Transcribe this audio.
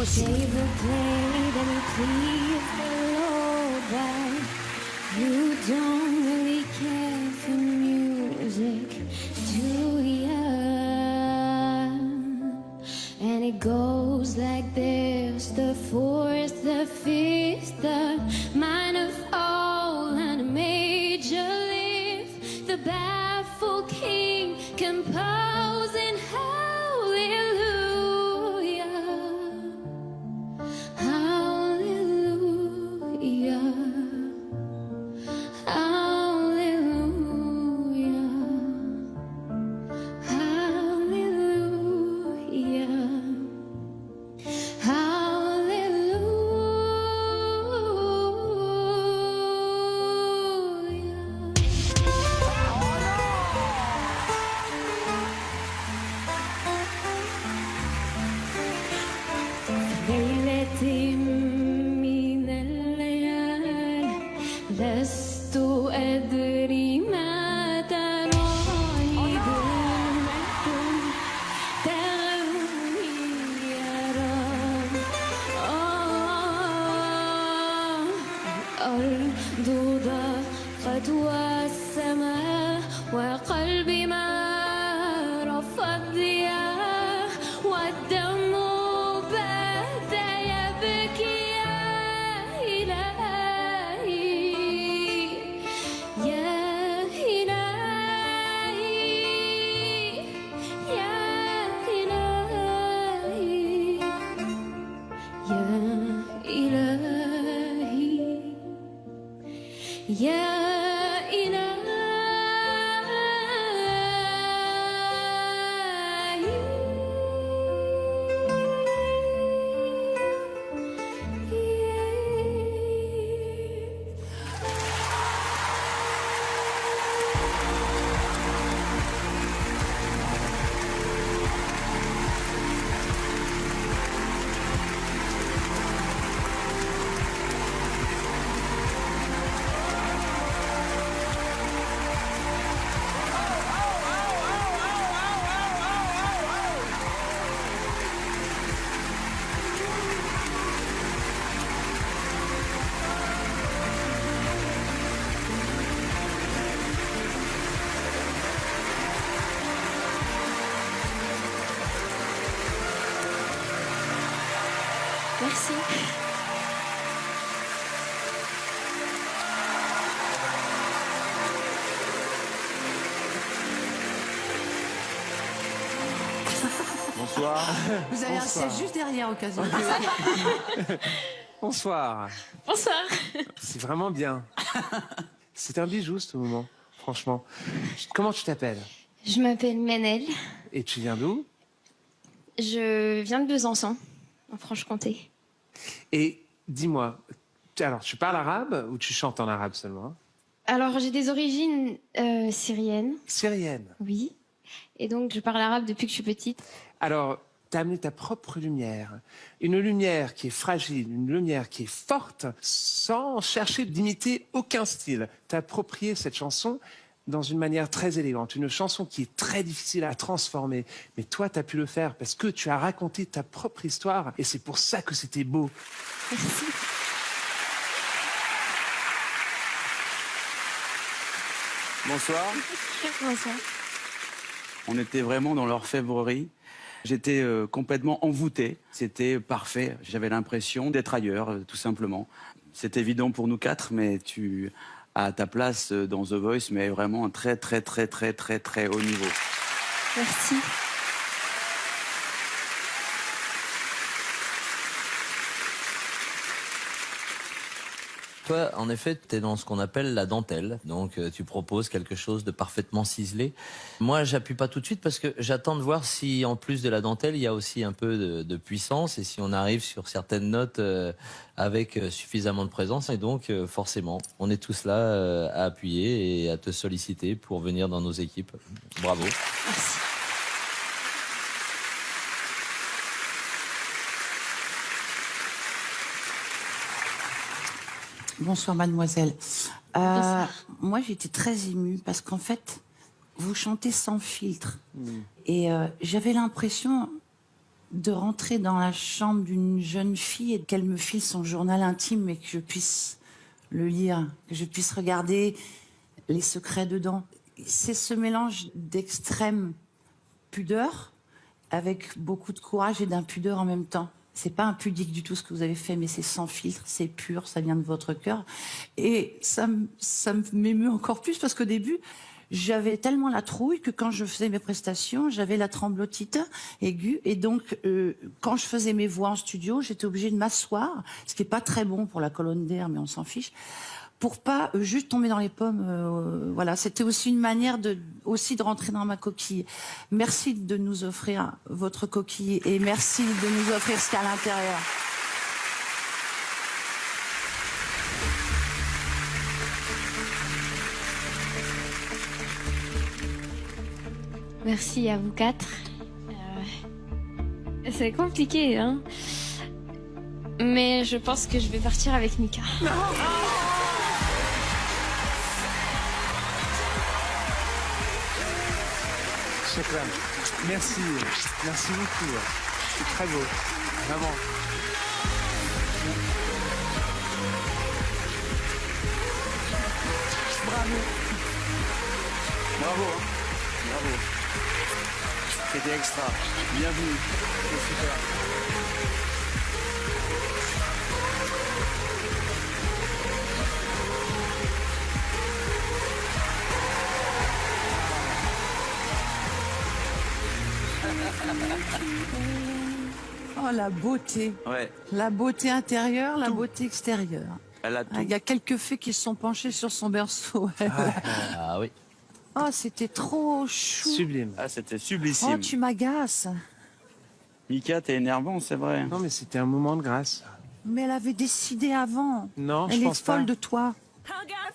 Save the play that we please the Lord, but you don't really care for music, do ya? And it goes like this: the fourth, the fifth, the minor fall and a major lift, the baffled king composing hallelujah. ليلتي من الليالي لست أدري ما تراني دونكم تغني يا رب. الأرض ضاقت والسماء وقلبي ما رفض ضياء والدم يا Merci. Bonsoir. Vous avez un siège juste derrière, au cas où. Bonsoir. Bonsoir. C'est vraiment bien. C'est un bijou ce moment, franchement. Comment tu t'appelles? Je m'appelle Manel. Et tu viens d'où? Je viens de Besançon, en Franche-Comté. Et dis-moi, alors tu parles arabe ou tu chantes en arabe seulement? Alors, j'ai des origines syriennes. Syrienne. Oui. Et donc, je parle arabe depuis que je suis petite. Alors, tu as amené ta propre lumière. Une lumière qui est fragile, une lumière qui est forte, sans chercher d'imiter aucun style. Tu as approprié cette chanson dans une manière très élégante. Une chanson qui est très difficile à transformer. Mais toi, tu as pu le faire parce que tu as raconté ta propre histoire. Et c'est pour ça que c'était beau. Merci. Bonsoir. Bonsoir. On était vraiment dans l'orfèvrerie. J'étais complètement envoûté. C'était parfait. J'avais l'impression d'être ailleurs, tout simplement. C'est évident pour nous quatre, mais tu as ta place dans The Voice, mais vraiment un très, très, très, très, très, très haut niveau. Merci. Toi, en effet, tu es dans ce qu'on appelle la dentelle. Donc, tu proposes quelque chose de parfaitement ciselé. Moi, j'appuie pas tout de suite parce que j'attends de voir si, en plus de la dentelle, il y a aussi un peu de puissance et si on arrive sur certaines notes avec suffisamment de présence. Et donc, forcément, on est tous là à appuyer et à te solliciter pour venir dans nos équipes. Bravo. Merci. Bonsoir, mademoiselle. Bonsoir. Moi, j'étais très émue parce qu'en fait, vous chantez sans filtre. Et j'avais l'impression de rentrer dans la chambre d'une jeune fille et qu'elle me file son journal intime et que je puisse le lire, que je puisse regarder les secrets dedans. C'est ce mélange d'extrême pudeur avec beaucoup de courage et d'impudeur en même temps. C'est pas impudique du tout ce que vous avez fait, mais c'est sans filtre, c'est pur, ça vient de votre cœur. Et ça m'émeut encore plus parce qu'au début, j'avais tellement la trouille que quand je faisais mes prestations, j'avais la tremblotite aiguë. Et donc, quand je faisais mes voix en studio, j'étais obligée de m'asseoir, ce qui est pas très bon pour la colonne d'air, mais on s'en fiche, pour pas juste tomber dans les pommes. Voilà, c'était aussi une manière de rentrer dans ma coquille. Merci de nous offrir votre coquille et merci de nous offrir ce qu'il y a à l'intérieur. Merci à vous quatre. C'est compliqué, hein. Mais je pense que je vais partir avec Mika. Chakram, merci. Merci beaucoup. C'est très beau. Vraiment. Bravo, hein. Bravo. C'était extra. Bienvenue. C'est super. Oh, la beauté. Ouais, La beauté intérieure, la beauté extérieure. elle a tout. Il y a quelques fées qui se sont penchées sur son berceau. Ah oui. Oh, c'était trop chou. Sublime. Ah, c'était Oh, sublissime. tu m'agaces. Mika, t'es énervant, c'est vrai. Non, mais c'était un moment de grâce. Mais elle avait décidé avant. Non, Elle je est pense pas. folle de toi. I got